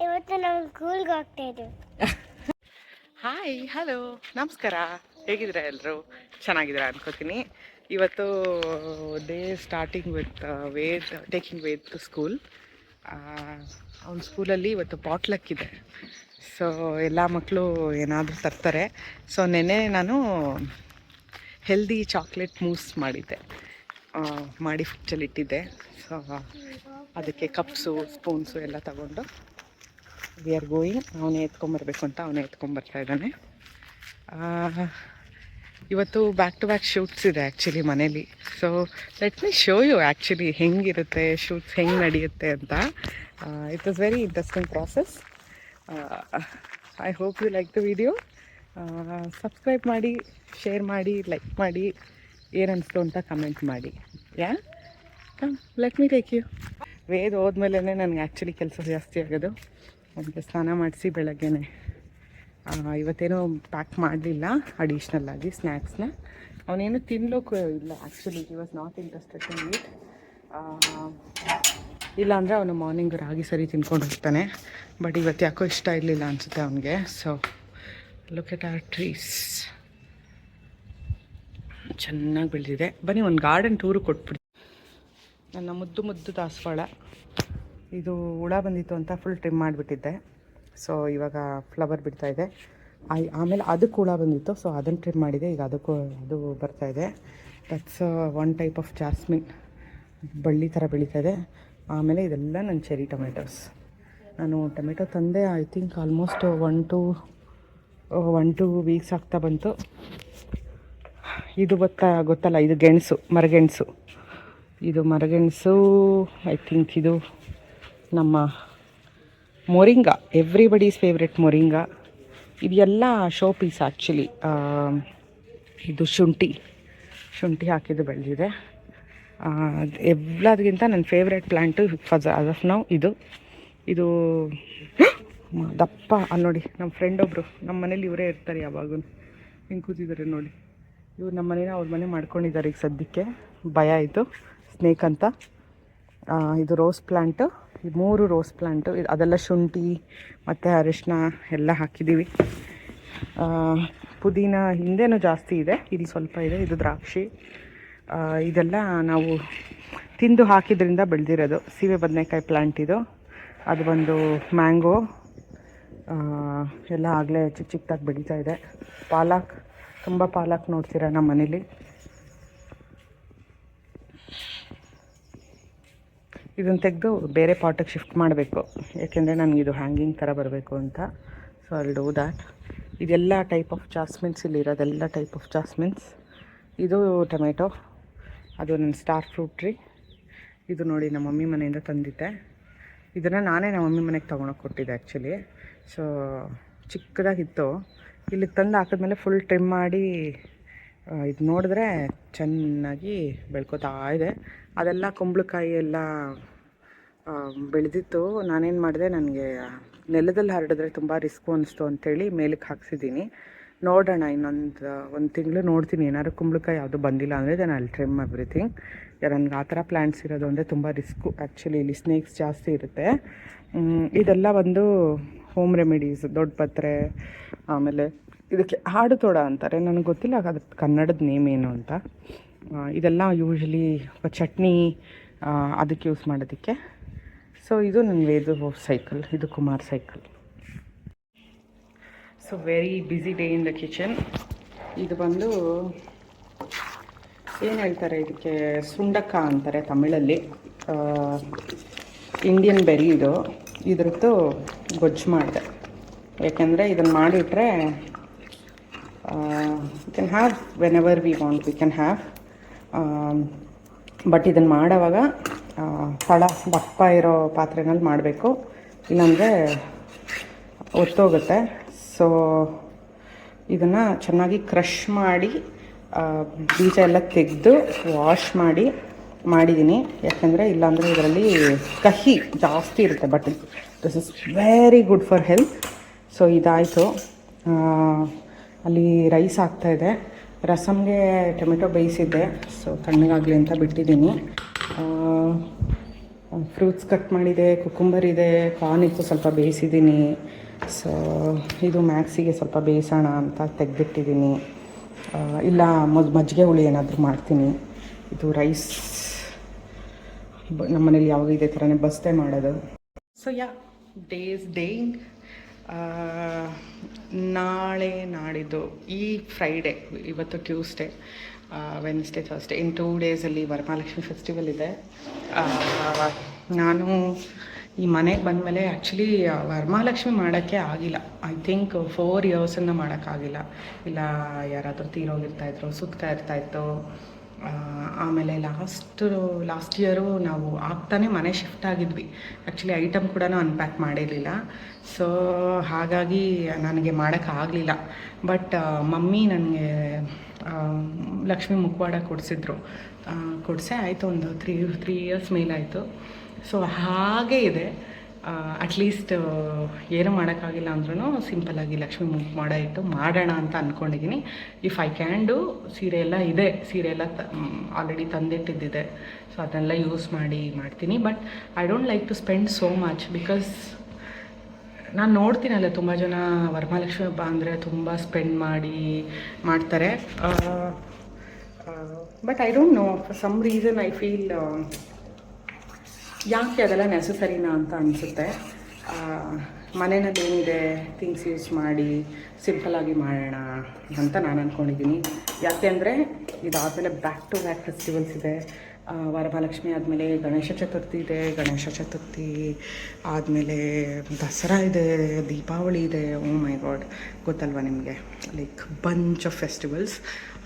ಇವತ್ತು ನಾವು ಸ್ಕೂಲ್ಗೆ ಹೋಗ್ತಾ ಇದ್ದೀವಿ. ಹಾಯ್, ಹಲೋ, ನಮಸ್ಕಾರ. ಹೇಗಿದ್ದೀರಾ ಎಲ್ಲರೂ? ಚೆನ್ನಾಗಿದ್ದೀರಾ ಅನ್ಕೋತೀನಿ. ಇವತ್ತು day starting with Ved, taking Ved to school. ಅವ್ನ ಸ್ಕೂಲಲ್ಲಿ ಇವತ್ತು ಪಾಟ್ಲಕ್ ಇದೆ. ಸೊ ಎಲ್ಲ ಮಕ್ಕಳು ಏನಾದರೂ ತರ್ತಾರೆ. ಸೊ ನೆನ್ನೆ ನಾನು ಹೆಲ್ದಿ ಚಾಕ್ಲೇಟ್ ಮೂಸ್ ಮಾಡಿದ್ದೆ, ಮಾಡಿ ಫ್ರಿಡ್ಜಲ್ಲಿ ಇಟ್ಟಿದ್ದೆ. ಸೊ ಅದಕ್ಕೆ ಕಪ್ಸು, ಸ್ಪೂನ್ಸು ಎಲ್ಲ ತಗೊಂಡು ವಿ ಆರ್ ಗೋಯಿಂಗ್. ಅವನೇ ಎತ್ಕೊಂಬರ್ಬೇಕು ಅಂತ ಅವನೇ ಎತ್ಕೊಂಬರ್ತಾ ಇದ್ದಾನೆ. ಇವತ್ತು ಬ್ಯಾಕ್ ಟು ಬ್ಯಾಕ್ ಶೂಟ್ಸ್ ಇದೆ ಆ್ಯಕ್ಚುಲಿ ಮನೇಲಿ. So let me show you actually ಹೆಂಗಿರುತ್ತೆ ಶೂಟ್ಸ್, ಹೆಂಗೆ ನಡೆಯುತ್ತೆ ಅಂತ. It was very interesting process. I hope you like the video. Subscribe ಮಾಡಿ, ಶೇರ್ ಮಾಡಿ, ಲೈಕ್ ಮಾಡಿ, ಏನನ್ನಿಸ್ತು ಅಂತ ಕಮೆಂಟ್ ಮಾಡಿ. Yeah come, let me take you. Ved ಹೋದ್ಮೇಲೆ ನನಗೆ ಆ್ಯಕ್ಚುಲಿ ಕೆಲಸ ಜಾಸ್ತಿ ಆಗೋದು. ಅವನಿಗೆ ಸ್ನಾನ ಮಾಡಿಸಿ ಬೆಳಗ್ಗೆನೆ ಇವತ್ತೇನೂ ಪ್ಯಾಕ್ ಮಾಡಲಿಲ್ಲ ಅಡಿಷ್ನಲ್ಲಾಗಿ ಸ್ನ್ಯಾಕ್ಸ್ನ. ಅವನೇನು ತಿನ್ನೋಕ್ಕೂ ಇಲ್ಲ actually. He was not interested in it. ಇಲ್ಲಾಂದರೆ ಅವನು ಮಾರ್ನಿಂಗ್ ರಾಗಿ ಸರಿ ತಿನ್ಕೊಂಡು ಹೋಗ್ತಾನೆ. ಬಟ್ ಇವತ್ತು ಯಾಕೋ ಇಷ್ಟ ಇರಲಿಲ್ಲ ಅನಿಸುತ್ತೆ ಅವನಿಗೆ. So look at our trees, ಚೆನ್ನಾಗಿ ಬೆಳೆದಿದೆ. ಬನ್ನಿ ಒಂದು ಗಾರ್ಡನ್ ಟೂರು ಕೊಟ್ಬಿಡಿ. ನನ್ನ ಮುದ್ದು ಮುದ್ದು ದಾಸವಾಳ ಇದು ಹುಳ ಬಂದಿತ್ತು ಅಂತ ಫುಲ್ ಟ್ರಿಮ್ ಮಾಡಿಬಿಟ್ಟಿದ್ದೆ. ಸೊ ಇವಾಗ ಫ್ಲವರ್ ಬಿಡ್ತಾಯಿದೆ. ಆಮೇಲೆ ಅದಕ್ಕೆ ಹುಳ ಬಂದಿತ್ತು, ಸೊ ಅದನ್ನು ಟ್ರಿಮ್ ಮಾಡಿದೆ. ಈಗ ಅದು ಬರ್ತಾಯಿದೆ. That's one type of jasmine, ಬಳ್ಳಿ ಥರ ಬೆಳೀತಾಯಿದೆ. ಆಮೇಲೆ ಇದೆಲ್ಲ ನನ್ನ ಚೆರಿ ಟೊಮೆಟೊಸ್. ನಾನು ಟೊಮೆಟೊ ತಂದೆ I think almost one two weeks ಆಗ್ತಾ ಬಂತು. ಇದು ಗೊತ್ತಲ್ಲ, ಇದು ಗೆಣಸು, ಮರಗೆಣಸು. ಇದು ಮರಗೆಣಸು ಐ ಥಿಂಕ್ ಇದು ನಮ್ಮ ಮೊರಿಂಗಾ, ಎವ್ರಿಬಡೀಸ್ ಫೇವ್ರೆಟ್ ಮೊರಿಂಗಾ. ಇದೆಲ್ಲ ಶೋ ಪೀಸ್ ಆ್ಯಕ್ಚುಲಿ. ಇದು ಶುಂಠಿ ಹಾಕಿದ್ದು ಬೆಳೆದಿದೆ. ಎಲ್ಲದಕ್ಕಿಂತ ನನ್ನ favourite plant as of now ಇದು ದಪ್ಪ. ಅಲ್ಲಿ ನೋಡಿ, ನಮ್ಮ ಫ್ರೆಂಡ್ ಒಬ್ಬರು ನಮ್ಮ ಮನೇಲಿ ಇವರೇ ಇರ್ತಾರೆ ಯಾವಾಗೂ. ಹಿಂಗೆ ಕೂತಿದ್ದಾರೆ ನೋಡಿ. ಇವ್ರು ನಮ್ಮ ಮನೇನ ಅವ್ರ ಮನೆ ಮಾಡ್ಕೊಂಡಿದ್ದಾರೆ ಈಗ ಸದ್ಯಕ್ಕೆ. ಭಯ ಆಯಿತು, ಸ್ನೇಕ್ ಅಂತ. ಇದು ರೋಸ್ ಪ್ಲ್ಯಾಂಟು, ಈ 3 ರೋಸ್ ಪ್ಲ್ಯಾಂಟು. ಅದೆಲ್ಲ ಶುಂಠಿ ಮತ್ತು ಅರಿಶಿನ ಎಲ್ಲ ಹಾಕಿದ್ದೀವಿ. ಪುದೀನ ಹಿಂದೆನೂ ಜಾಸ್ತಿ ಇದೆ, ಇಲ್ಲಿ ಸ್ವಲ್ಪ ಇದೆ. ಇದು ದ್ರಾಕ್ಷಿ. ಇದೆಲ್ಲ ನಾವು ತಿಂದು ಹಾಕಿದ್ರಿಂದ ಬೆಳೆದಿರೋದು. ಸೀಬೆ ಬದನೆಕಾಯಿ ಪ್ಲ್ಯಾಂಟ್ ಇದು. ಅದು ಬಂದು ಮ್ಯಾಂಗೋ. ಎಲ್ಲ ಆಗಲೇ ಚಿಕ್ಕ ಚಿಕ್ಕದಾಗಿ ಬೆಳೀತಾ ಇದೆ. ಪಾಲಕ್, ತುಂಬ ಪಾಲಕ್ ನೋಡ್ತೀರ ನಮ್ಮ ಮನೇಲಿ. ಇದನ್ನು ತೆಗೆದು ಬೇರೆ ಪಾಟಿಗೆ ಶಿಫ್ಟ್ ಮಾಡಬೇಕು, ಯಾಕೆಂದರೆ ನನಗಿದು ಹ್ಯಾಂಗಿಂಗ್ ಥರ ಬರಬೇಕು ಅಂತ. So I will do that. ಇದೆಲ್ಲ ಟೈಪ್ ಆಫ್ ಜಾಸ್ಮಿನ್ಸ್ ಇಲ್ಲಿರೋದೆಲ್ಲ ಟೈಪ್ ಆಫ್ ಜಾಸ್ಮಿನ್ಸ್. ಇದು ಟೊಮೆಟೊ, ಅದು ನನ್ನ ಸ್ಟಾರ್ ಫ್ರೂಟ್ ಟ್ರೀ. ಇದು ನೋಡಿ ನಮ್ಮ ಮಮ್ಮಿ ಮನೆಯಿಂದ ತಂದಿದ್ದೆ. ಇದನ್ನು ನಾನೇ ನಮ್ಮ ಮಮ್ಮಿ ಮನೆಗೆ ತೊಗೊಳಕ್ಕೆ ಕೊಟ್ಟಿದ್ದೆ ಆ್ಯಕ್ಚುಲಿ. ಸೊ ಚಿಕ್ಕದಾಗಿತ್ತು. ಇಲ್ಲಿಗೆ ತಂದು ಹಾಕಿದ್ಮೇಲೆ ಫುಲ್ ಟ್ರಿಮ್ ಮಾಡಿ ಇದು ನೋಡಿದ್ರೆ ಚೆನ್ನಾಗಿ ಬೆಳ್ಕೋತಾ ಇದೆ. ಅದೆಲ್ಲ ಕುಂಬಳಕಾಯಿ ಎಲ್ಲ ಬೆಳೆದಿತ್ತು. ನಾನೇನು ಮಾಡಿದೆ, ನನಗೆ ನೆಲದಲ್ಲಿ ಹರಡಿದ್ರೆ ತುಂಬ ರಿಸ್ಕು ಅನ್ನಿಸ್ತು ಅಂಥೇಳಿ ಮೇಲಕ್ಕೆ ಹಾಕ್ಸಿದ್ದೀನಿ. ನೋಡೋಣ, ಒಂದು ತಿಂಗಳು ನೋಡ್ತೀನಿ. ಏನಾದ್ರು ಕುಂಬಳಕಾಯಿ ಯಾವುದು ಬಂದಿಲ್ಲ ಅಂದರೆ then I will trim everything. ನನಗೆ ಆ ಥರ ಪ್ಲ್ಯಾಂಟ್ಸ್ ಇರೋದು ಅಂದರೆ ತುಂಬ ರಿಸ್ಕು ಆ್ಯಕ್ಚುಲಿ. ಇಲ್ಲಿ ಸ್ನೇಕ್ಸ್ ಜಾಸ್ತಿ ಇರುತ್ತೆ. ಇದೆಲ್ಲ ಒಂದು ಹೋಮ್ ರೆಮಿಡೀಸ್, ದೊಡ್ಡ ಪತ್ರೆ. ಆಮೇಲೆ ಇದಕ್ಕೆ ಹಾಡು ತೋಡ ಅಂತಾರೆ, ನನಗೆ ಗೊತ್ತಿಲ್ಲ ಅದು ಕನ್ನಡದ ನೇಮ್ ಏನು ಅಂತ. ಇದೆಲ್ಲ ಯೂಶ್ವಲಿ ಚಟ್ನಿ ಅದಕ್ಕೆ ಯೂಸ್ ಮಾಡೋದಕ್ಕೆ. ಸೊ ಇದು ನನ್ನ ವೇದು ಸೈಕಲ್, ಇದು Kumar cycle. So very busy day in the kitchen. ಇದು ಬಂದು ಏನು ಹೇಳ್ತಾರೆ ಇದಕ್ಕೆ, ಸುಂಡಕ್ಕ ಅಂತಾರೆ ತಮಿಳಲ್ಲಿ. ಇಂಡಿಯನ್ ಬೆರಿ ಇದು. ಇದ್ರದ್ದು ಗೊಜ್ಜು ಮಾಡಿದೆ. ಯಾಕೆಂದರೆ ಇದನ್ನು ಮಾಡಿಟ್ರೆ we can have whenever we want we can have. But ಇದನ್ನು ಮಾಡೋವಾಗ ತಳ ದಪ್ಪ ಇರೋ ಪಾತ್ರೆನಲ್ಲಿ ಮಾಡಬೇಕು, ಇಲ್ಲಾಂದರೆ ಒತ್ತೋಗುತ್ತೆ. ಸೊ ಇದನ್ನು ಚೆನ್ನಾಗಿ ಕ್ರಷ್ ಮಾಡಿ ಬೀಜ ಎಲ್ಲ ತೆಗೆದು ವಾಶ್ ಮಾಡಿದ್ದೀನಿ. ಯಾಕೆಂದರೆ ಇಲ್ಲಾಂದರೆ ಇದರಲ್ಲಿ ಕಹಿ ಜಾಸ್ತಿ ಇರುತ್ತೆ. But this is very good for health. So ಇದಾಯಿತು. ಅಲ್ಲಿ ರೈಸ್ ಆಗ್ತಾಯಿದೆ. ರಸಮ್ಗೆ ಟೊಮೆಟೊ ಬೇಯಿಸಿದ್ದೆ, ಸೊ ತಣ್ಣಗಾಗಲಿ ಅಂತ ಬಿಟ್ಟಿದ್ದೀನಿ. ಫ್ರೂಟ್ಸ್ ಕಟ್ ಮಾಡಿದೆ, ಕುಕುಂಬರ್ ಇದೆ, ಕಾರ್ನ್ ಇತ್ತು ಸ್ವಲ್ಪ ಬೇಯಿಸಿದ್ದೀನಿ. ಸೊ ಇದು ಮ್ಯಾಕ್ಸಿಗೆ ಸ್ವಲ್ಪ ಬೇಯಿಸೋಣ ಅಂತ ತೆಗೆದಿಟ್ಟಿದ್ದೀನಿ. ಇಲ್ಲ ಮಜ್ಜಿಗೆ ಹುಳಿ ಏನಾದರೂ ಮಾಡ್ತೀನಿ. ಇದು ರೈಸ್ ನಮ್ಮ ಮನೇಲಿ ಯಾವಾಗ ಇದೇ ಥರನೇ ಬಸ್ತೆ ಮಾಡೋದು. ಸೊ ಯಾ ಡೇಯಿಂಗ್ ನಾಳೆ ನಾಡಿದ್ದು ಈ ಫ್ರೈಡೇ, ಇವತ್ತು ಟ್ಯೂಸ್ಡೇ, ವೆನ್ಸ್ಡೇ, ಥರ್ಸ್ಡೇ, ಇನ್ 2 ಡೇಸಲ್ಲಿ ವರಮಹಾಲಕ್ಷ್ಮಿ ಫೆಸ್ಟಿವಲ್ ಇದೆ. ನಾನು ಈ ಮನೆಗೆ ಬಂದಮೇಲೆ ಆ್ಯಕ್ಚುಲಿ ವರಮಹಾಲಕ್ಷ್ಮಿ ಮಾಡೋಕ್ಕೆ ಆಗಿಲ್ಲ. ಐ ಥಿಂಕ್ 4 ಇಯರ್ಸನ್ನು ಮಾಡೋಕ್ಕಾಗಿಲ್ಲ. ಇಲ್ಲ ಯಾರಾದರೂ ತೀರೋಗಿರ್ತಾಯಿದ್ರು, ಸುತ್ತಾ ಇರ್ತಾಯಿತ್ತು. ಆಮೇಲೆ ಲಾಸ್ಟ್ ಇಯರು ನಾವು ಆಗ್ತಾನೆ ಮನೆ ಶಿಫ್ಟ್ ಆಗಿದ್ವಿ. ಆ್ಯಕ್ಚುಲಿ ಐಟಮ್ ಕೂಡ ಅನ್ಪ್ಯಾಕ್ ಮಾಡಿರಲಿಲ್ಲ. ಸೊ ಹಾಗಾಗಿ ನನಗೆ ಮಾಡೋಕ್ಕಾಗಲಿಲ್ಲ. ಬಟ್ ಮಮ್ಮಿ ನನಗೆ ಲಕ್ಷ್ಮಿ ಮುಖವಾಡ ಕೊಡಿಸೆ ಆಯಿತು, ಒಂದು 3 ಇಯರ್ಸ್ ಮೇಲಾಯಿತು. ಸೊ ಹಾಗೇ ಇದೆ. ಅಟ್ಲೀಸ್ಟ್ ಏನೂ ಮಾಡೋಕ್ಕಾಗಿಲ್ಲ ಅಂದ್ರೂ ಸಿಂಪಲ್ಲಾಗಿ ಲಕ್ಷ್ಮಿ ಮುಖವಾಡ ಇಟ್ಟು ಮಾಡೋಣ ಅಂತ ಅಂದ್ಕೊಂಡಿದ್ದೀನಿ. If I can do. ಸೀರೆ ಎಲ್ಲ ಆಲ್ರೆಡಿ ತಂದಿಟ್ಟಿದ್ದಿದೆ. ಸೊ ಅದನ್ನೆಲ್ಲ ಯೂಸ್ ಮಾಡ್ತೀನಿ. But I don't like to spend so much, because ನಾನು ನೋಡ್ತೀನಲ್ಲ ತುಂಬ ಜನ ವರಮಹಾಲಕ್ಷ್ಮಿ ಹಬ್ಬ ಅಂದರೆ ತುಂಬ ಸ್ಪೆಂಡ್ ಮಾಡ್ತಾರೆ. But I don't know, for some reason I feel ಯಾಕೆ ಅದೆಲ್ಲ ನೆಸಸರಿನಾ ಅಂತ ಅನಿಸುತ್ತೆ. ಮನೆಯಲ್ಲಿ ಏನಿದೆ ಥಿಂಗ್ಸ್ ಯೂಸ್ ಮಾಡಿ ಸಿಂಪಲ್ಲಾಗಿ ಮಾಡೋಣ ಅಂತ ನಾನು ಅಂದ್ಕೊಂಡಿದ್ದೀನಿ. ಯಾಕೆ ಅಂದರೆ ಇದಾದಮೇಲೆ ಬ್ಯಾಕ್ ಟು ಬ್ಯಾಕ್ ಫೆಸ್ಟಿವಲ್ಸ್ ಇದೆ. ವರಮಹಾಲಕ್ಷ್ಮಿ ಆದಮೇಲೆ ಗಣೇಶ ಚತುರ್ಥಿ ಇದೆ. ಗಣೇಶ ಚತುರ್ಥಿ ಆದಮೇಲೆ ದಸರಾ ಇದೆ, ದೀಪಾವಳಿ ಇದೆ. ಓ ಮೈ ಗಾಡ್, ಗೊತ್ತಲ್ವ ನಿಮಗೆ, ಲೈಕ್ ಬಂಚ್ ಆಫ್ ಫೆಸ್ಟಿವಲ್ಸ್.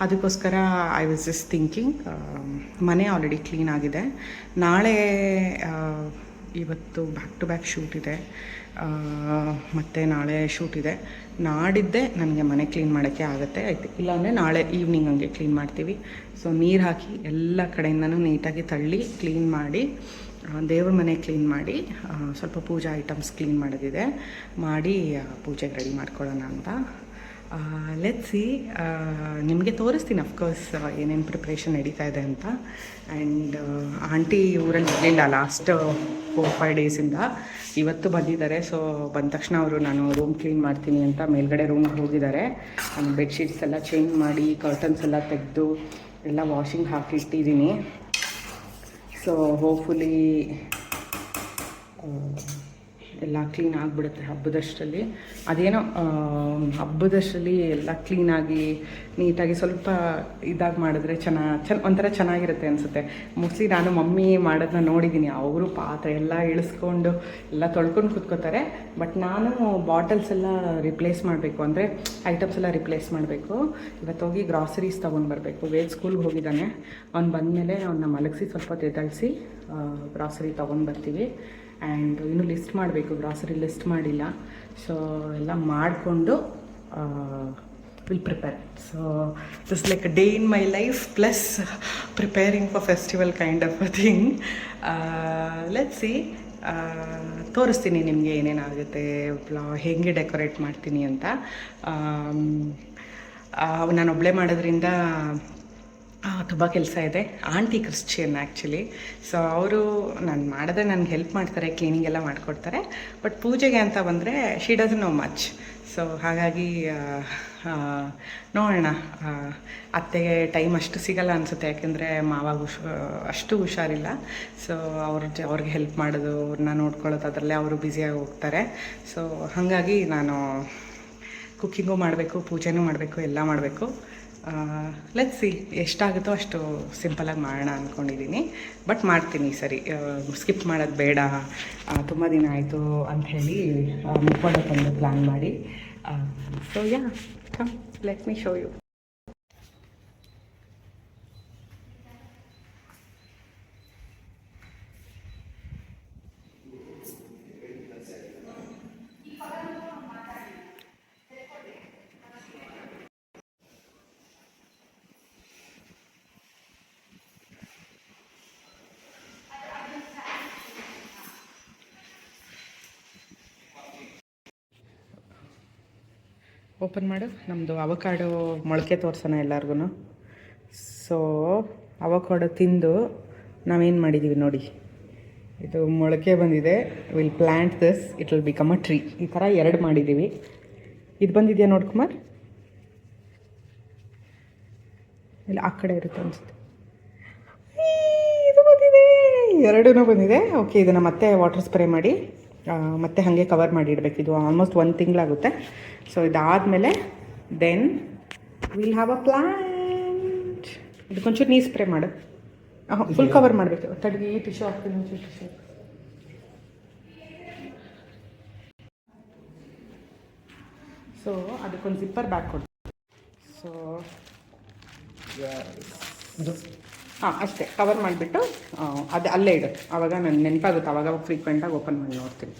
ಅದಕ್ಕೋಸ್ಕರ ಐ ವಾಸ್ ಜಸ್ಟ್ ಥಿಂಕಿಂಗ್, ಮನೆ ಆಲ್ರೆಡಿ ಕ್ಲೀನ್ ಆಗಿದೆ. ನಾಳೆ ಇವತ್ತು ಬ್ಯಾಕ್ ಟು ಬ್ಯಾಕ್ ಶೂಟ್ ಇದೆ, ಮತ್ತು ನಾಳೆ ಶೂಟ್ ಇದೆ. ನಾಡಿದ್ದೆ ನನಗೆ ಮನೆ ಕ್ಲೀನ್ ಮಾಡೋಕ್ಕೆ ಆಗುತ್ತೆ. ಆಯ್ತು, ಇಲ್ಲಾಂದರೆ ನಾಳೆ ಈವ್ನಿಂಗ್ ಹಂಗೆ ಕ್ಲೀನ್ ಮಾಡ್ತೀವಿ. ಸೊ ನೀರು ಹಾಕಿ ಎಲ್ಲ ಕಡೆಯಿಂದನೂ ನೀಟಾಗಿ ತಳ್ಳಿ ಕ್ಲೀನ್ ಮಾಡಿ, ದೇವ್ರ ಮನೆ ಕ್ಲೀನ್ ಮಾಡಿ, ಸ್ವಲ್ಪ ಪೂಜಾ ಐಟಮ್ಸ್ ಕ್ಲೀನ್ ಮಾಡೋದಿದೆ, ಮಾಡಿ ಪೂಜೆಗೆ ರೆಡಿ ಮಾಡ್ಕೊಳ್ಳೋಣ ಅಂತ. ಲೆಟ್ಸ್ ಸಿ, ನಿಮಗೆ ತೋರಿಸ್ತೀನಿ ಅಫ್ಕೋರ್ಸ್ ಏನೇನು ಪ್ರಿಪ್ರೇಷನ್ ನಡೀತಾ ಇದೆ ಅಂತ. ಆ್ಯಂಡ್ ಆಂಟಿ ಊರಲ್ಲಿ ಇರಲಿಲ್ಲ ಲಾಸ್ಟ್ 4-5 ಡೇಸಿಂದ. ಇವತ್ತು ಬಂದಿದ್ದಾರೆ. ಸೊ ಬಂದ ತಕ್ಷಣ ಅವರು ನಾನು ರೂಮ್ ಕ್ಲೀನ್ ಮಾಡ್ತೀನಿ ಅಂತ ಮೇಲ್ಗಡೆ ರೂಮ್ಗೆ ಹೋಗಿದ್ದಾರೆ. ನಾನು ಬೆಡ್ಶೀಟ್ಸ್ ಎಲ್ಲ ಚೇಂಜ್ ಮಾಡಿ, ಕರ್ಟನ್ಸ್ ಎಲ್ಲ ತೆಗೆದು ಎಲ್ಲ ವಾಷಿಂಗ್ ಹಾಕಿ ಇಟ್ಟಿದ್ದೀನಿ. ಸೊ ಹೋಪ್ಫುಲಿ ಎಲ್ಲ ಕ್ಲೀನ್ ಆಗಿಬಿಡುತ್ತೆ ಹಬ್ಬದಷ್ಟರಲ್ಲಿ. ಅದೇನೋ ಹಬ್ಬದಷ್ಟರಲ್ಲಿ ಎಲ್ಲ ಕ್ಲೀನಾಗಿ ನೀಟಾಗಿ ಸ್ವಲ್ಪ ಇದಾಗಿ ಮಾಡಿದ್ರೆ ಒಂಥರ ಚೆನ್ನಾಗಿರುತ್ತೆ ಅನಿಸುತ್ತೆ. ಮೋಸ್ಟ್ಲಿ ನಾನು ಮಮ್ಮಿ ಮಾಡೋದನ್ನ ನೋಡಿದ್ದೀನಿ. ಅವರು ಪಾತ್ರೆ ಎಲ್ಲ ಇಳಿಸ್ಕೊಂಡು ಎಲ್ಲ ತೊಳ್ಕೊಂಡು ಕೂತ್ಕೋತಾರೆ. ಬಟ್ ನಾನು ಬಾಟಲ್ಸ್ ಎಲ್ಲ ರಿಪ್ಲೇಸ್ ಮಾಡಬೇಕು, ಅಂದರೆ ಐಟಮ್ಸ್ ಎಲ್ಲ ರಿಪ್ಲೇಸ್ ಮಾಡಬೇಕು. ಇವತ್ತೋಗಿ ಗ್ರಾಸರೀಸ್ ತೊಗೊಂಡು ಬರಬೇಕು. ವೇದ್ ಸ್ಕೂಲ್ಗೆ ಹೋಗಿದ್ದಾನೆ. ಅವ್ನು ಬಂದಮೇಲೆ ಅವನ್ನ ಮಲಗಿಸಿ ಸ್ವಲ್ಪ ತೆದಳಿಸಿ ಗ್ರಾಸರಿ ತೊಗೊಂಡು ಬರ್ತೀವಿ. ಆ್ಯಂಡ್ ಇನ್ನೂ ಲಿಸ್ಟ್ ಮಾಡಬೇಕು, ಗ್ರಾಸರಿ ಲಿಸ್ಟ್ ಮಾಡಿಲ್ಲ. ಸೊ ಎಲ್ಲ ಮಾಡಿಕೊಂಡು will prepare. So this like a day in my life plus preparing for festival kind of a thing. Let's see, ತೋರಿಸ್ತೀನಿ ನಿಮಗೆ ಏನೇನಾಗುತ್ತೆ, ಹೇಗೆ ಡೆಕೋರೇಟ್ ಮಾಡ್ತೀನಿ ಅಂತ. ನಾನು ಒಬ್ಬಳೇ ಮಾಡೋದ್ರಿಂದ ತುಂಬ ಕೆಲಸ ಇದೆ. Aunty Christian actually. ಸೊ ಅವರು ನಾನು ಮಾಡಿದ್ರೆ ನನಗೆ ಹೆಲ್ಪ್ ಮಾಡ್ತಾರೆ, ಕ್ಲೀನಿಂಗ್ ಎಲ್ಲ ಮಾಡಿಕೊಡ್ತಾರೆ. ಬಟ್ ಪೂಜೆಗೆ ಅಂತ ಬಂದರೆ she doesn't know much. So ಹಾಗಾಗಿ ನೋಡೋಣ. ಅತ್ತೆಗೆ ಟೈಮ್ ಅಷ್ಟು ಸಿಗಲ್ಲ ಅನಿಸುತ್ತೆ, ಯಾಕೆಂದರೆ ಮಾವಾಗ ಅಷ್ಟು ಹುಷಾರಿಲ್ಲ. ಸೊ ಅವ್ರಿಗೆ ಹೆಲ್ಪ್ ಮಾಡೋದು, ಅವ್ರನ್ನ ನೋಡ್ಕೊಳ್ಳೋದು, ಅದರಲ್ಲೇ ಅವರು ಬ್ಯುಸಿಯಾಗಿ ಹೋಗ್ತಾರೆ. ಸೊ ಹಾಗಾಗಿ ನಾನು ಕುಕ್ಕಿಂಗು ಮಾಡಬೇಕು, ಪೂಜೆನೂ ಮಾಡಬೇಕು, ಎಲ್ಲ ಮಾಡಬೇಕು. ಲೆಟ್ಸ್ ಸಿ, ಎಷ್ಟಾಗುತ್ತೋ ಅಷ್ಟು ಸಿಂಪಲಾಗಿ ಮಾಡೋಣ ಅಂದ್ಕೊಂಡಿದ್ದೀನಿ. ಬಟ್ ಮಾಡ್ತೀನಿ ಸರಿ, ಸ್ಕಿಪ್ ಮಾಡೋದು ಬೇಡ, ತುಂಬ ದಿನ ಆಯಿತು ಅಂಥೇಳಿ ಮುಖವಾಡ ತಂದು ಪ್ಲ್ಯಾನ್ ಮಾಡಿ. So yeah, come let me show you. Open ಮಾಡು. ನಮ್ಮದು ಅವಕಾಡೋ ಮೊಳಕೆ ತೋರಿಸೋಣ ಎಲ್ಲರಿಗೂ. ಸೊ ಅವಕಾಡೋ ತಿಂದು ನಾವೇನು ಮಾಡಿದ್ದೀವಿ ನೋಡಿ, ಇದು ಮೊಳಕೆ ಬಂದಿದೆ. Will plant this, it will become a tree. ಈ ಥರ 2 ಮಾಡಿದ್ದೀವಿ. ಇದು ಬಂದಿದೆಯಾ ನೋಡಿ ಕುಮಾರ್, ಇಲ್ಲ ಆ ಕಡೆ ಇರುತ್ತೆ ಅನಿಸುತ್ತೆ. ಇದು ಬಂದಿದೆ, 2 ಬಂದಿದೆ. ಓಕೆ, ಇದನ್ನು ಮತ್ತೆ ವಾಟರ್ ಸ್ಪ್ರೇ ಮಾಡಿ ಮತ್ತೆ ಹಾಗೆ ಕವರ್ ಮಾಡಿ ಇಡಬೇಕು. ಇದು ಆಲ್ಮೋಸ್ಟ್ 1 ತಿಂಗಳಾಗುತ್ತೆ. ಸೊ ಇದಾದಮೇಲೆ then will have a plant. ಇದಕ್ಕೊಂಚೂರು ನೀರು ಸ್ಪ್ರೇ ಮಾಡು. ಫುಲ್ ಕವರ್ ಮಾಡಬೇಕು. ತಡೆಗೆ ಈ ಟಿಶ್ಯೂ ಹಾಕ್ತೀನಿ, ಟಿಶ್ಯೂ. ಸೊ ಅದಕ್ಕೊಂದು ಜಿಪ್ಪರ್ ಬ್ಯಾಗ್ ಕೊಡು. ಸೊ ಅಷ್ಟೇ ಕವರ್ ಮಾಡಿಬಿಟ್ಟು ಅದು ಅಲ್ಲೇ ಇಡು. ಆವಾಗ ನನಗೆ ನೆನಪಾಗುತ್ತೆ, ಆವಾಗ ಫ್ರೀಕ್ವೆಂಟಾಗಿ ಓಪನ್ ಮಾಡಿ ನೋಡ್ತೀನಿ.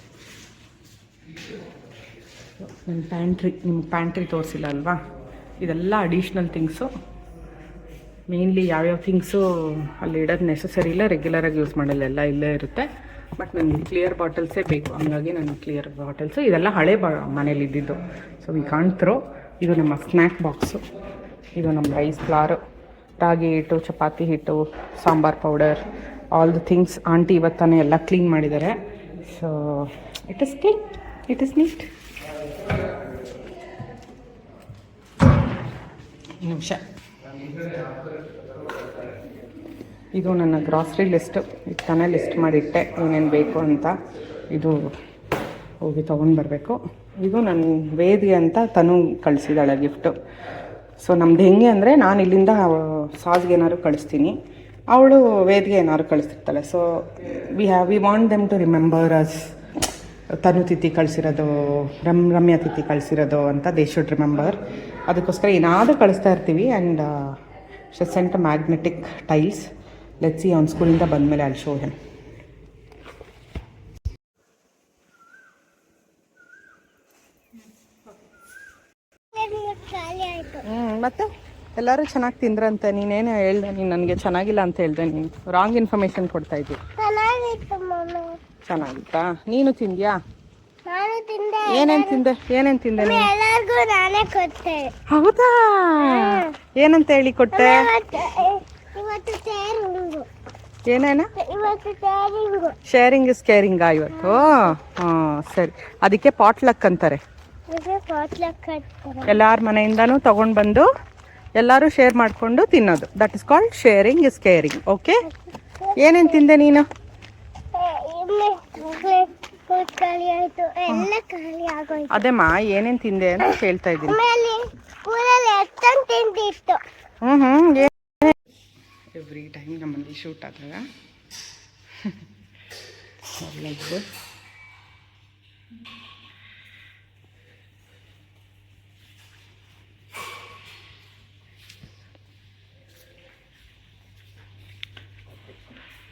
ನನ್ನ ನಿಮ್ಗೆ ಪ್ಯಾಂಟ್ರಿ ತೋರಿಸಿಲ್ಲ ಅಲ್ವಾ? ಇದೆಲ್ಲ ಅಡಿಷ್ನಲ್ ಥಿಂಗ್ಸು. ಮೇನ್ಲಿ ಯಾವ್ಯಾವ ಥಿಂಗ್ಸು ಅಲ್ಲಿ ಇಡೋದು ನೆಸಸರಿ ಇಲ್ಲ, ರೆಗ್ಯುಲರಾಗಿ ಯೂಸ್ ಮಾಡಲ್ಲ, ಎಲ್ಲ ಇಲ್ಲೇ ಇರುತ್ತೆ. ಬಟ್ ನನಗೆ ಕ್ಲಿಯರ್ ಬಾಟಲ್ಸೇ ಬೇಕು, ಹಂಗಾಗಿ ನನಗೆ ಕ್ಲಿಯರ್ ಬಾಟಲ್ಸು. ಇದೆಲ್ಲ ಹಳೆ ಮನೇಲಿ ಇದ್ದಿದ್ದು. So we can't throw. ಇದು ನಮ್ಮ ಸ್ನ್ಯಾಕ್ ಬಾಕ್ಸು. ಇದು ನಮ್ಮ ರೈಸ್ ಫ್ಲಾರು, ರಾಗಿ ಹಿಟ್ಟು, ಚಪಾತಿ ಹಿಟ್ಟು, sambar powder, all the things. Aunty ಇವತ್ತಾನೆ ಎಲ್ಲ ಕ್ಲೀನ್ ಮಾಡಿದ್ದಾರೆ. So it is clean, it is neat. ನಿಮಿಷ, ಇದು ನನ್ನ ಗ್ರಾಸರಿ ಲಿಸ್ಟು. ಇದು ತಾನೇ ಲಿಸ್ಟ್ ಮಾಡಿಟ್ಟೆ ಏನೇನು ಬೇಕು ಅಂತ. ಇದು ಹೋಗಿ ತೊಗೊಂಡು ಬರಬೇಕು. ಇದು ನನ್ನ ವೇದಿ ಅಂತ ತನು ಕಳಿಸಿದ್ದಾಳೆ ಗಿಫ್ಟು. ಸೊ ನಮ್ದು ಹೆಂಗೆ ಅಂದರೆ, ನಾನು ಇಲ್ಲಿಂದ ಸಾಸ್ಗೆ ಏನಾದ್ರು ಕಳಿಸ್ತೀನಿ, ಅವಳು ವೇದಿಗೆ ಏನಾದ್ರು ಕಳಿಸ್ತಿರ್ತಾಳೆ. So we want them to remember us. Tanu Tithi ಕಳಿಸಿರೋದು, ರಮ್ಯಾ ತಿಥಿ ಕಳಿಸಿರೋದು ಅಂತ ದೇ ಶುಡ್ ರಿಮೆಂಬರ್. ಅದಕ್ಕೋಸ್ಕರ ಏನಾದರೂ ಕಳಿಸ್ತಾ ಇರ್ತೀವಿ. And she sent magnetic tiles. Let's see, ಅವ್ನ ಸ್ಕೂಲಿಂದ ಬಂದಮೇಲೆ ಅಲ್ಲಿ ಶೋ ಹಿಮ್. ಮತ್ತೆ ಎಲ್ಲರೂ ಚೆನ್ನಾಗಿ ತಿಂದ್ರಂತೆ. ನೀನೇನು ಹೇಳ್ದೆ, ನೀನು ನನಗೆ ಚೆನ್ನಾಗಿಲ್ಲ ಅಂತ ಹೇಳ್ದೆ. ನೀನು ರಾಂಗ್ ಇನ್ಫಾರ್ಮೇಶನ್ ಕೊಡ್ತಾ ಇದ್ದಿ. ಚೆನ್ನಾಗಿತ್ತಾ? ನೀನು ತಿಂದ್ಯಾ? ಏನೇನು ತಿಂದೆ ನೀನು? ಹೌದಾ? ಏನಂತ ಹೇಳಿ ಕೊಟ್ಟೆ? ಏನೇನು? ಶೇರಿಂಗ್ ಇಸ್ ಕೇರಿಂಗಾ ಇವತ್ತು? ಹಾಂ ಸರಿ, ಅದಕ್ಕೆ ಪಾಟ್ಲಕ್ ಅಂತಾರೆ. ಎಲ್ಲಾರ ಮನೆಯಿಂದನೂ ತಗೊಂಡು ಬಂದು ಎಲ್ಲರೂ ಶೇರ್ ಮಾಡಿಕೊಂಡು ತಿನ್ನೋದು. That is called sharing is caring. Okay, ಏನೇನು ತಿಂದೆ ನೀನು? ಅದೇಮ್ಮ ಏನೇನು ತಿಂದೆ ಅಂತ ಹೇಳ್ತಾ ಇದ್ದೀನಿ. ಎವ್ರಿ ಟೈಮ್ ನಮ್ಮಲ್ಲಿ ಶೂಟ್ ಆದಾಗ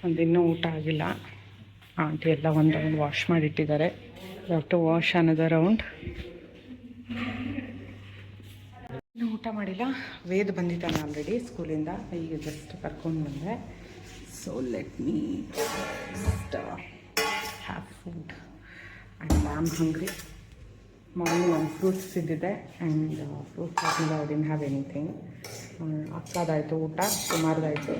ಒಂದಿನ್ನೂ ಊಟ ಆಗಿಲ್ಲ. ಆಂಟಿ ಎಲ್ಲ ಒಂದು ರೌಂಡ್ ವಾಶ್ ಮಾಡಿಟ್ಟಿದ್ದಾರೆ. To wash another round. ಇನ್ನೂ ಊಟ ಮಾಡಿಲ್ಲ. ವೇದ್ ಬಂದಿದ್ದಾನೆ ಆಲ್ರೆಡಿ ಸ್ಕೂಲಿಂದ, ಈಗ ಜಸ್ಟ್ ಕರ್ಕೊಂಡು ಬಂದೆ. So let me just have food and I am hungry. Morning ಒಂದು ಫ್ರೂಟ್ಸ್ ತಿಂದಿದ್ದೆ ಆ್ಯಂಡ್ ಫ್ರೂಟ್ಸ್ ಆದಮೇಲೆ ಐ ಡಿಡ್ಂಟ್ ಹ್ಯಾವ್ ಎನಿಥಿಂಗ್. ಅಕ್ಕದಾಯಿತು ಊಟ, ಸುಮಾರ್ದಾಯಿತು.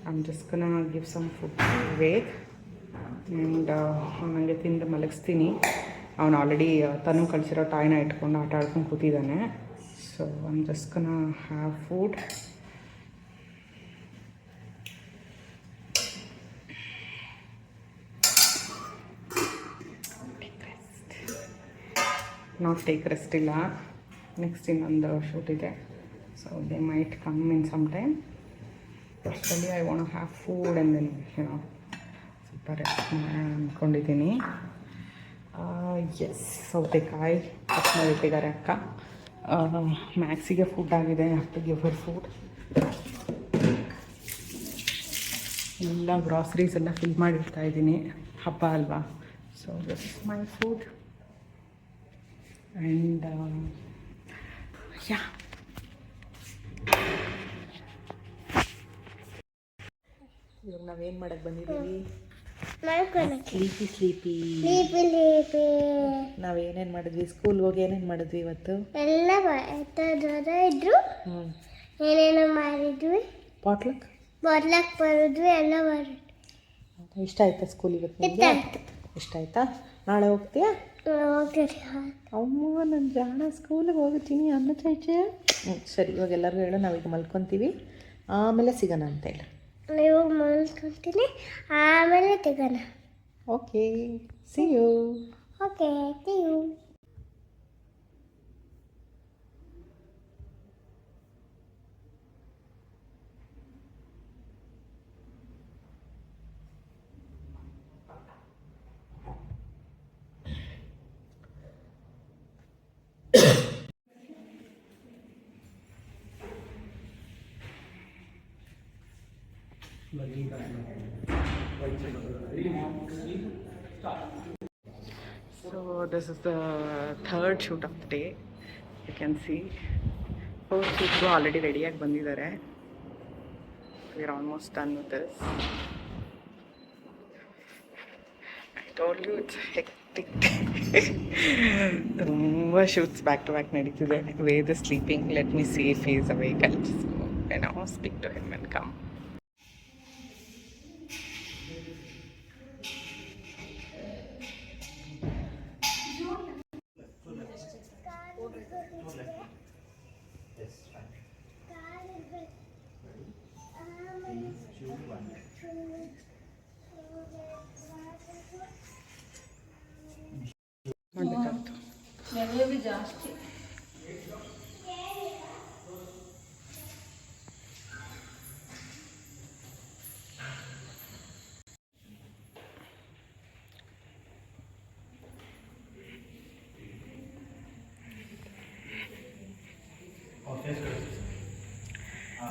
I am just gonna give some food to Ved. And ನನಗೆ ತಿಂದು ಮಲಗಿಸ್ತೀನಿ. ಅವನು ಆಲ್ರೆಡಿ ತನು ಕಳಿಸಿರೋ ಟಾಯ್ನ ಇಟ್ಕೊಂಡು ಆಟ ಆಡ್ಕೊಂಡು ಕೂತಿದ್ದಾನೆ. So I am just gonna have food. Not take rest ಇಲ್ಲ. ನೆಕ್ಸ್ಟ್ ಇನ್ನೊಂದು ಶೂಟ್ ಇದೆ. So they might come in some time. ಫಸ್ಟಲ್ಲಿ I want to have food and then ಸ್ವಲ್ಪ ರೆಸ್ಟ್ ಅಂದ್ಕೊಂಡಿದ್ದೀನಿ. ಎಸ್, ಸೌತೆಕಾಯಿ ಕಟ್ ಮಾಡಿಟ್ಟಿದ್ದಾರೆ ಅಕ್ಕ. ಮ್ಯಾಕ್ಸಿಗೆ ಫುಡ್ ಆಗಿದೆ, have to give her food. ಎಲ್ಲ ಗ್ರಾಸರೀಸ್ ಎಲ್ಲ ಫಿಲ್ ಮಾಡಿರ್ತಾ ಇದ್ದೀನಿ, ಹಬ್ಬ ಅಲ್ವಾ. So this is my food and yeah. ಇವಾಗ ನಾವೇನು ಮಾಡೋಕ್ಕೆ ಬಂದಿದ್ದೀವಿ? ಮಲ್ಕೊಳಕ್ಕೆ. ಸ್ಲೀಪಿ ಲೀಪಿ ನಾವೇನೇನು ಮಾಡಿದ್ವಿ, ಸ್ಕೂಲ್ಗೆ ಹೋಗಿ ಏನೇನು ಮಾಡಿದ್ವಿ ಇವತ್ತು? ಎಲ್ಲ ಇದ್ರು, ಏನೇನೋ ಮಾಡಿದ್ವಿ. ಪಾಟ್ಲಕ್ ಬರೋದ್ವಿ, ಎಲ್ಲ ಬರೋದು. ಇಷ್ಟ ಆಯ್ತಾ ಸ್ಕೂಲ್ ಇವತ್ತು? ಇಷ್ಟ ಆಯ್ತಾ? ನಾಳೆ ಹೋಗ್ತೀಯಾ? ಅಮ್ಮ ನನ್ನ ಜಾಣ ಸ್ಕೂಲಿಗೆ ಹೋಗ್ತೀನಿ ಅನ್ನ ಚೈಚೆ. ಸರಿ, ಇವಾಗ ಎಲ್ಲರಿಗೂ ಹೇಳು, ನಾವೀಗ ಮಲ್ಕೊತೀವಿ, ಆಮೇಲೆ ಸಿಗೋಣ ಅಂತ ಹೇಳಿ. ನೀವು ಮಲ್ಕೊತೀನಿ, ಆಮೇಲೆ ಸಿಗೋಣ. Okay, see you. Okay, see you. So this is the third shoot of the day. You can see first shoot already ರೆಡಿಯಾಗಿ ಬಂದಿದ್ದಾರೆ. We are almost done with this. I told you it's hectic. ತುಂಬ shoots back to back ನಡೀತಿದೆ. Ved is sleeping. Let me see if he is awake. I'll just go, speak to him and come. ಮಾಡಬೇಕಾಗ್ತು. ಜಾಸ್ತಿ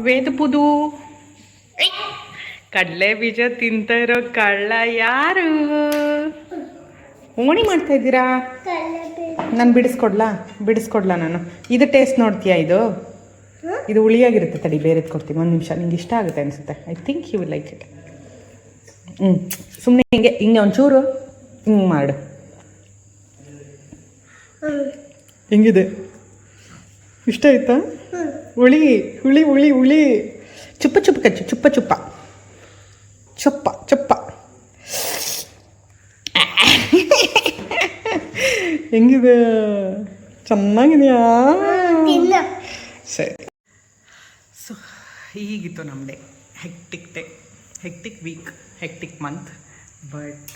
ವೇದಪುದು ಕಡಲೆ ಬೀಜ ತಿಂತ ಇರೋ ಕಳ್ಳ ಯಾರು? ಓಣಿ ಮಾಡ್ತಾ ಇದ್ದೀರಾ? ನಾನು ಬಿಡಿಸ್ಕೊಡ್ಲಾ ನಾನು? ಇದು ಟೇಸ್ಟ್ ನೋಡ್ತೀಯಾ? ಇದು ಹುಳಿಯಾಗಿರುತ್ತೆ. ತಡಿ, ಬೇರೆದು ಕೊಡ್ತೀನಿ, ಒಂದು ನಿಮಿಷ. ನಿಂಗೆ ಇಷ್ಟ ಆಗುತ್ತೆ ಅನಿಸುತ್ತೆ. I think you will like it. ಸುಮ್ಮನೆ ಹಿಂಗೆ ಒಂಚೂರು ಹಿಂಗೆ ಮಾಡು. ಹೆಂಗಿದೆ? ಇಷ್ಟ ಆಯ್ತಾ? ಹುಳಿ ಹುಳಿ ಹುಳಿ ಹುಳಿ ಚುಪ್ಪ ಚುಪ್ಪ ಕಚ್ಚು, ಚುಪ್ಪ ಚುಪ್ಪ ಚುಪ್ಪ ಚುಪ್ಪ. ಹೆಂಗಿದೆ? ಚೆನ್ನಾಗಿದೆಯಾ? ಸರಿ. ಸೊ ಹೀಗಿತ್ತು ನಮ್ಮ day. Hectic week, hectic month, but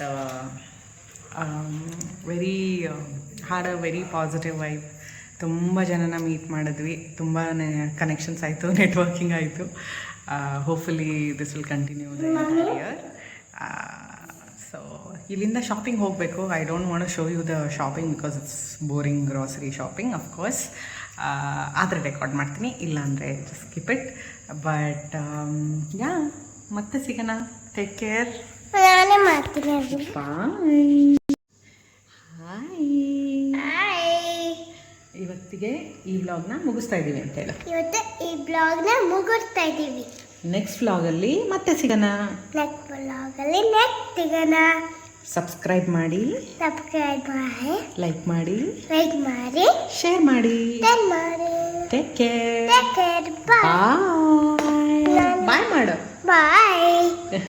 had a very positive vibe. ತುಂಬ ಜನನ ಮೀಟ್ ಮಾಡಿದ್ವಿ, ತುಂಬಾ ಕನೆಕ್ಷನ್ಸ್ ಆಯಿತು, ನೆಟ್ವರ್ಕಿಂಗ್ ಆಯಿತು. Hopefully this will continue the entire year. So ಇಲ್ಲಿಂದ ಶಾಪಿಂಗ್ ಹೋಗಬೇಕು. I don't want to show you the shopping because it's boring grocery shopping of course. ಆದರೆ record ಮಾಡ್ತೀನಿ, ಇಲ್ಲಾಂದರೆ just keep it. But yeah, ಮತ್ತೆ ಸಿಗೋಣ. Take care. ನಾನೇ ಮಾಡ್ತೀನಿ. Bye. Hi. ಇವತ್ತಿಗೆ ಈ ವ್ಲಾಗ್ನ ಮುಗಿಸ್ತಾ ಇದ್ದೀವಿ ಅಂತ ಹೇಳು. ಇವತ್ತು ಈ ಬ್ಲಾಗ್ನ ಮುಗಿಸ್ತಾ ಇದ್ದೀವಿ. ನೆಕ್ಸ್ಟ್ ವ್ಲಾಗಲ್ಲಿ ಮತ್ತೆ ಸಿಗೋಣ. ಸಬ್ಸ್ಕ್ರೈಬ್ ಮಾಡಿ, ಲೈಕ್ ಮಾಡಿ, ಶೇರ್ ಮಾಡಿ. Take care. ಬಾಯ್. ಬಾಯ್ ಮಾಡು. ಬಾಯ್.